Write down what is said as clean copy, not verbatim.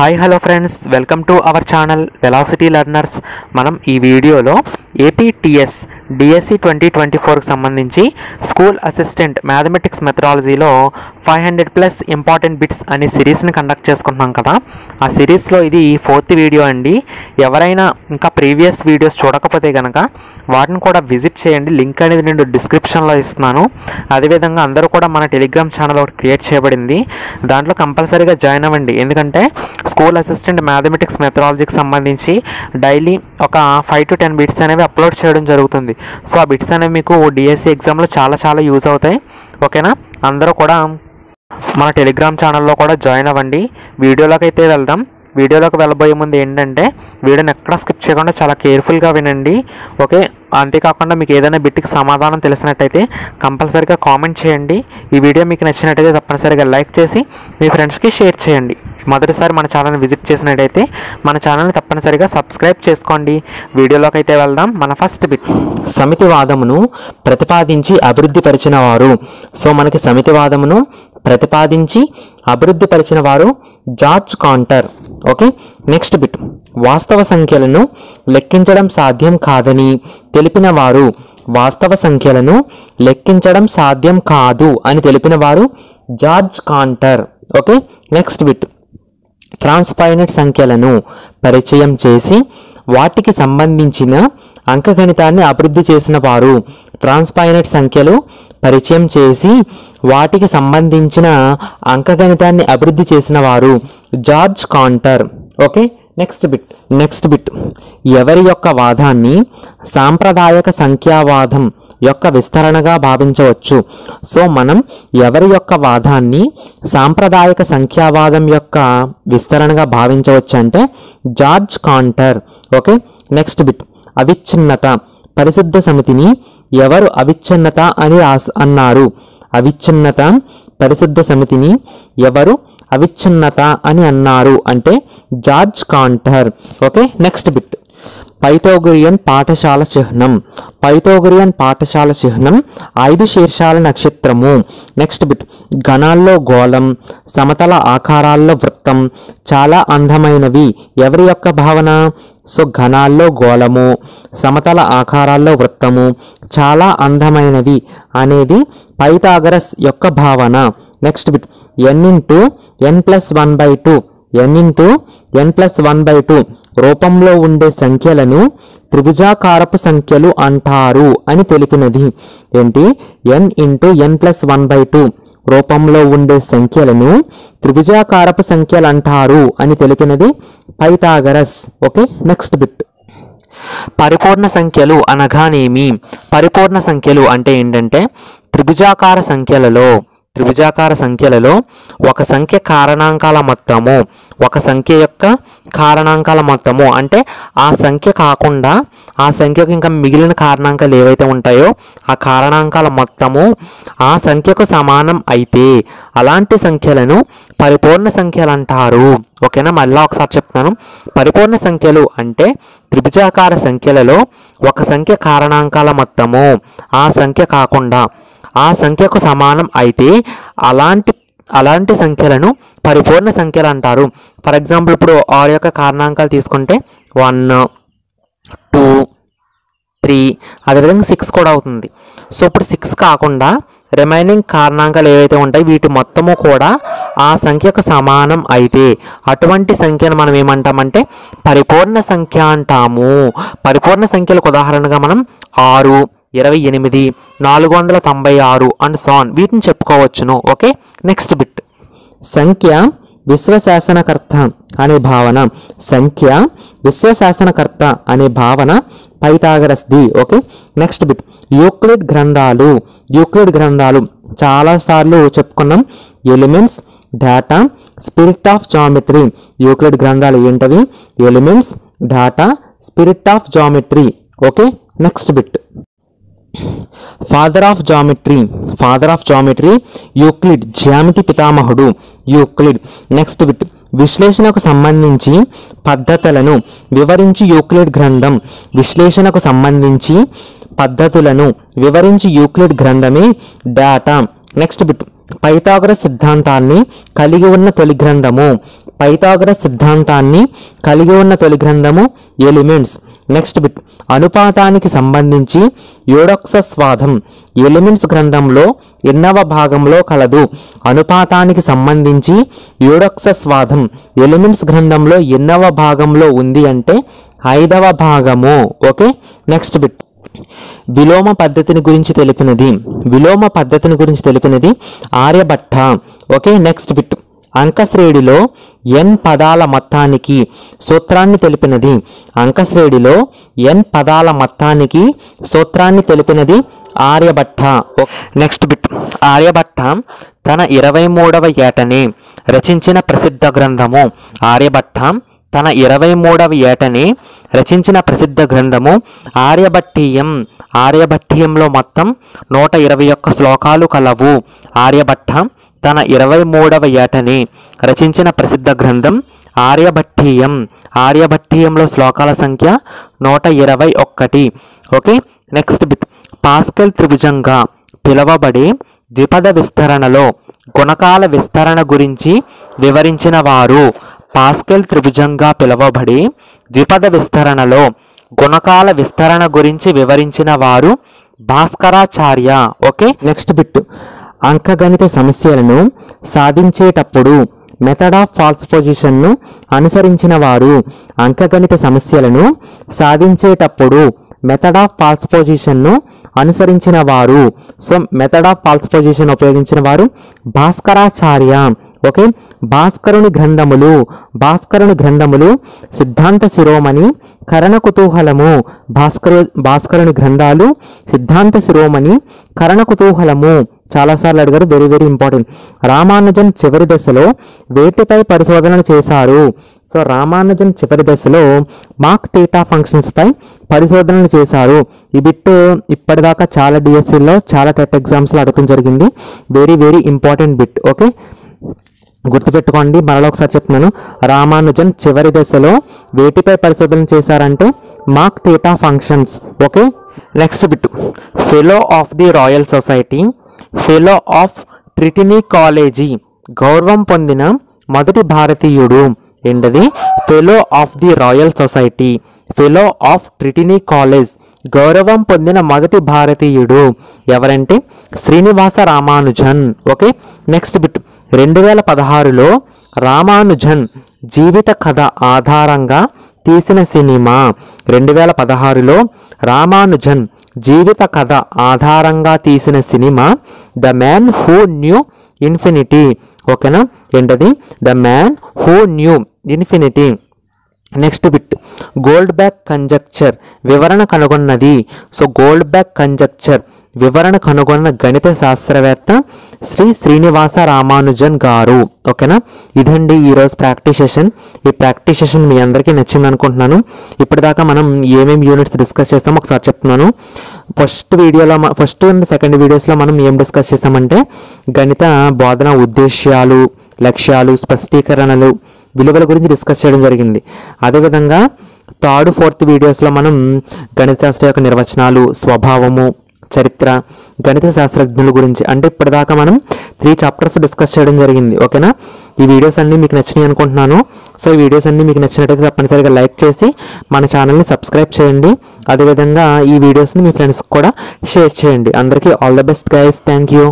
Hi hello friends, welcome to our channel velocity learners. మనం ఈ వీడియోలో ఏపీటీఎస్ డిఎస్సి 2024కి సంబంధించి స్కూల్ అసిస్టెంట్ మ్యాథమెటిక్స్ మెథడాలజీలో 500+ ఇంపార్టెంట్ బిట్స్ అనే సిరీస్ని కండక్ట్ చేసుకుంటున్నాం కదా. ఆ సిరీస్లో ఇది 4th వీడియో అండి. ఎవరైనా ఇంకా ప్రీవియస్ వీడియోస్ చూడకపోతే కనుక వాటిని కూడా విజిట్ చేయండి. లింక్ అనేది నేను డిస్క్రిప్షన్లో ఇస్తున్నాను. అదేవిధంగా అందరూ కూడా మన టెలిగ్రామ్ ఛానల్ ఒకటి క్రియేట్ చేయబడింది, దాంట్లో కంపల్సరీగా జాయిన్ అవ్వండి. ఎందుకంటే స్కూల్ అసిస్టెంట్ మ్యాథమెటిక్స్ మెథడాలజీకి సంబంధించి డైలీ ఒక 5 to 10 బిట్స్ అనేవి అప్లోడ్ చేయడం జరుగుతుంది. సో ఆ బిట్స్ అనేవి మీకు డిఎస్సి ఎగ్జామ్లో చాలా యూజ్ అవుతాయి. ఓకేనా? అందరూ కూడా మన టెలిగ్రామ్ ఛానల్లో కూడా జాయిన్ అవ్వండి. వీడియోలోకి అయితే వెళ్దాం. వీడియోలోకి వెళ్ళబోయే ముందు ఏంటంటే వీడియోని ఎక్కడ స్కిప్ చేయకుండా చాలా కేర్ఫుల్గా వినండి. ఓకే, అంతేకాకుండా మీకు ఏదైనా బిట్కి సమాధానం తెలిసినట్టయితే కంపల్సరీగా కామెంట్ చేయండి. ఈ వీడియో మీకు నచ్చినట్టయితే తప్పనిసరిగా లైక్ చేసి మీ ఫ్రెండ్స్కి షేర్ చేయండి. మొదటిసారి మన ఛానల్ని విజిట్ చేసినట్టయితే మన ఛానల్ని తప్పనిసరిగా సబ్స్క్రైబ్ చేసుకోండి. వీడియోలోకి అయితే వెళ్దాం. మన ఫస్ట్ బిట్, సమితివాదమును ప్రతిపాదించి అభివృద్ధి పరిచిన వారు. సో మనకి సమితివాదమును ప్రతిపాదించి అభివృద్ధి పరిచిన వారు George Cantor. Okay, next bit, వాస్తవ సంఖ్యలను లెక్కించడం సాధ్యం కాదని తెలిపిన వారు. వాస్తవ సంఖ్యలను లెక్కించడం సాధ్యం కాదు అని తెలిపిన వారు George Cantor. Okay, next bit, ట్రాన్స్ఫైనైట్ సంఖ్యలను పరిచయం చేసి వాటికి సంబంధించిన అంకగణితాన్ని అభివృద్ధి చేసిన వారు. ట్రాన్స్ఫైనైట్ సంఖ్యలు పరిచయం చేసి వాటికి సంబంధించిన అంకగణితాన్ని అభివృద్ధి చేసిన వారు George Cantor. Okay, next bit, ఎవరి యొక్క వాదాన్ని సాంప్రదాయక సంఖ్యావాదం యొక్క విస్తరణగా భావించవచ్చు. సో మనం ఎవరి యొక్క వాదాన్ని సాంప్రదాయక సంఖ్యావాదం యొక్క విస్తరణగా భావించవచ్చు అంటే George Cantor. Okay, next bit, అవిచ్ఛిన్నత పరిశుద్ధ సమితిని ఎవరు అవిచ్ఛిన్నత అని అన్నారు. అవిచ్ఛిన్నత పరిశుద్ధ సమితిని ఎవరు అవిచ్ఛిన్నత అని అన్నారు అంటే George Cantor. Okay, next bit, Pythagorean పాఠశాల చిహ్నం. పైథాగోరియన్ పాఠశాల చిహ్నం 5 శీర్షాల నక్షత్రము. నెక్స్ట్ బిట్, ఘనాల్లో గోళం, సమతల ఆకారాల్లో వృత్తం చాలా అందమైనవి. ఎవరి యొక్క భావన? సో ఘనాల్లో గోళము, సమతల ఆకారాల్లో వృత్తము చాలా అందమైనవి అనేది పైథాగరస్ యొక్క భావన. నెక్స్ట్ బిట్, n×n+1/2 n×n+1/2 రూపంలో ఉండే సంఖ్యలను త్రిభుజాకారపు సంఖ్యలు అంటారు అని తెలిపినది. ఏంటి? n×n+1/2 రూపంలో ఉండే సంఖ్యలను త్రిభుజాకారపు సంఖ్యలు అంటారు అని తెలిపినది పైథాగరస్. ఓకే, నెక్స్ట్ బిట్, పరిపూర్ణ సంఖ్యలు అనగానేమి? పరిపూర్ణ సంఖ్యలు అంటే ఏంటంటే త్రిభుజాకార సంఖ్యలలో ఒక సంఖ్య కారణాంకాల మొత్తము, ఒక సంఖ్య యొక్క కారణాంకాల మొత్తము అంటే ఆ సంఖ్య కాకుండా ఆ సంఖ్యకు ఇంకా మిగిలిన కారణాంకాలు ఏవైతే ఉంటాయో ఆ కారణాంకాల మొత్తము ఆ సంఖ్యకు సమానం అయితే అలాంటి సంఖ్యలను పరిపూర్ణ సంఖ్యలు అంటారు. ఓకేనా? మళ్ళీ ఒకసారి చెప్తాను. పరిపూర్ణ సంఖ్యలు అంటే త్రిభుజాకార సంఖ్యలలో ఒక సంఖ్య కారణాంకాల మొత్తము ఆ సంఖ్య కాకుండా ఆ సంఖ్యకు సమానం అయితే అలాంటి సంఖ్యలను పరిపూర్ణ సంఖ్యలు అంటారు. ఫర్ ఎగ్జాంపుల్ ఇప్పుడు 6 యొక్క కారణాంకాలు తీసుకుంటే 1, 2, 3 అదేవిధంగా 6 కూడా అవుతుంది. సో ఇప్పుడు 6 కాకుండా రిమైనింగ్ కారణాంకాలు ఏవైతే ఉంటాయి వీటి మొత్తము కూడా ఆ సంఖ్యకు సమానం అయితే అటువంటి సంఖ్యను మనం ఏమంటామంటే పరిపూర్ణ సంఖ్య అంటాము. పరిపూర్ణ సంఖ్యలకు ఉదాహరణగా మనం 6, 28, 496 అండ్ సో ఆన్ వీటిని చెప్పుకోవచ్చును. ఓకే, నెక్స్ట్ బిట్, సంఖ్య విశ్వశాసనకర్త అనే భావన. సంఖ్య విశ్వశాసనకర్త అనే భావన పైథాగరస్ది. ఓకే, నెక్స్ట్ బిట్, యూక్లిడ్ గ్రంథాలు చాలాసార్లు చెప్పుకున్నాం. Elements, data, spirit of geometry. Euclid గ్రంథాలు ఏంటవి? Elements, data, spirit of geometry. Okay, next bit, father of geometry Euclid, జ్యామితి పితామహుడు యూక్లిడ్. నెక్స్ట్ బిట్, విశ్లేషణకు సంబంధించి పద్ధతులను వివరించి యూక్లిడ్ గ్రంథం. విశ్లేషణకు సంబంధించి పద్ధతులను వివరించి యూక్లిడ్ గ్రంథమే డేటా. నెక్స్ట్ బిట్, పైథాగరస్ సిద్ధాంతాన్ని కలిగి ఉన్న తొలి గ్రంథము. పైథాగరస్ సిద్ధాంతాన్ని కలిగి ఉన్న తొలి గ్రంథము ఎలిమెంట్స్. నెక్స్ట్ బిట్, అనుపాతానికి సంబంధించి యూడోక్సస్ వాదం ఎలిమెంట్స్ గ్రంథంలో ఎన్నవ భాగంలో కలదు? అనుపాతానికి సంబంధించి యూడోక్సస్ వాదం ఎలిమెంట్స్ గ్రంథంలో ఎన్నవ భాగంలో ఉంది అంటే 5వ భాగము. ఓకే, నెక్స్ట్ బిట్, విలోమ పద్ధతిని గురించి తెలిపినది. విలోమ పద్ధతిని గురించి తెలిపినది ఆర్యభట్ట. ఓకే, నెక్స్ట్ బిట్, అంకశ్రేణిలో n పదాల మొత్తానికి సూత్రాన్ని తెలిపినది. అంకశ్రేణిలో n పదాల మొత్తానికి సూత్రాన్ని తెలిపినది ఆర్యభట్ట. నెక్స్ట్ బిట్, ఆర్యభట్ట తన 23వ ఏటనే రచించిన ప్రసిద్ధ గ్రంథము. ఆర్యభట్ట తన 23వ ఏటనే రచించిన ప్రసిద్ధ గ్రంథము ఆర్యభట్టీయం. ఆర్యభట్టీయంలో మొత్తం 121 శ్లోకాలు కలవు. ఆర్యభట్ట తన 23వ ఏటనే రచించిన ప్రసిద్ధ గ్రంథం ఆర్యభట్టీయం. ఆర్యభట్టీయంలో శ్లోకాల సంఖ్య 121. ఓకే, నెక్స్ట్ బిట్, పాస్కల్ త్రిభుజంగా పిలువబడే ద్విపద విస్తరణలో గుణకాల విస్తరణ గురించి వివరించిన వారు. పాస్కల్ త్రిభుజంగా పిలువబడే ద్విపద విస్తరణలో గుణకాల విస్తరణ గురించి వివరించిన వారు భాస్కరాచార్య. ఓకే, నెక్స్ట్ బిట్, అంకగణిత సమస్యలను సాధించేటప్పుడు మెథడ్ ఆఫ్ ఫాల్స్ పొజిషన్ను అనుసరించిన వారు. అంకగణిత సమస్యలను సాధించేటప్పుడు మెథడ్ ఆఫ్ ఫాల్స్ పొజిషన్ను అనుసరించిన వారు. So method of false position ఉపయోగించిన వారు భాస్కరాచార్య. ఓకే, భాస్కరుని గ్రంథములు సిద్ధాంత శిరోమణి, కరణ కుతూహలము. భాస్కరుని గ్రంథాలు సిద్ధాంత శిరోమణి, కరణ కుతూహలము. చాలాసార్లు అడిగారు, వెరీ వెరీ ఇంపార్టెంట్. రామానుజన్ చివరి దశలో వేటిపై పరిశోధనలు చేశారు? సో రామానుజన్ చివరి దశలో మాక్ థీటా ఫంక్షన్స్ పై పరిశోధనలు చేశారు. ఈ బిట్ ఇప్పటిదాకా చాలా డిఎస్సిలో చాలా టెట్ ఎగ్జామ్స్లో అడగడం జరిగింది. Very very important bit. Okay, గుర్తుపెట్టుకోండి. మరలా ఒకసారి చెప్తున్నాను, రామానుజన్ చివరి దశలో వేటిపై పరిశోధన చేశారంటే mock theta functions. Okay, next bit, fellow of the royal society, fellow of trinity college గౌరవం పొందిన మొదటి భారతీయుడు. ఏంటది? Fellow of the royal society, fellow of trinity college గౌరవం పొందిన మొదటి భారతీయుడు ఎవరంటే Srinivasa Ramanujan. Okay, next bit, 2016లో రామానుజన్ జీవిత కథ ఆధారంగా తీసిన సినిమా. 2016లో రామానుజన్ జీవిత కథ ఆధారంగా తీసిన cinema the man who knew infinity. ఓకేనా, ఏంటది? The man who knew infinity. Next bit, Goldbach conjecture వివరణ కనుగొన్నది. సో గోల్డ్ బ్యాక్ కంజక్చర్ వివరణ కనుగొన్న గణిత శాస్త్రవేత్త శ్రీనివాస రామానుజన్ గారు. ఓకేనా, ఇదండి ఈరోజు ప్రాక్టీస్ సెషన్. ఈ ప్రాక్టీస్ సెషన్ మీ అందరికీ నచ్చింది అనుకుంటున్నాను. ఇప్పటిదాకా మనం ఏమేమి యూనిట్స్ డిస్కస్ చేస్తామో ఒకసారి చెప్తున్నాను. ఫస్ట్ అండ్ సెకండ్ వీడియోస్లో మనం ఏం డిస్కస్ చేస్తామంటే గణిత బోధన ఉద్దేశ్యాలు, లక్ష్యాలు, స్పష్టీకరణలు, విలువల గురించి డిస్కస్ చేయడం జరిగింది. అదేవిధంగా థర్డ్ ఫోర్త్ వీడియోస్లో మనం గణిత శాస్త్ర యొక్క నిర్వచనాలు, స్వభావము, చరిత్ర, గణిత శాస్త్రజ్ఞుల గురించి, అంటే ఇప్పటిదాకా మనం 3 చాప్టర్స్ డిస్కస్ చేయడం జరిగింది. ఓకేనా, ఈ వీడియోస్ అన్నీ మీకు నచ్చినాయి అనుకుంటున్నాను. సో ఈ వీడియోస్ అన్నీ మీకు నచ్చినట్టయితే తప్పనిసరిగా లైక్ చేసి మన ఛానల్ని సబ్స్క్రైబ్ చేయండి. అదేవిధంగా ఈ వీడియోస్ని మీ ఫ్రెండ్స్కి కూడా షేర్ చేయండి. అందరికీ all the best guys. Thank you.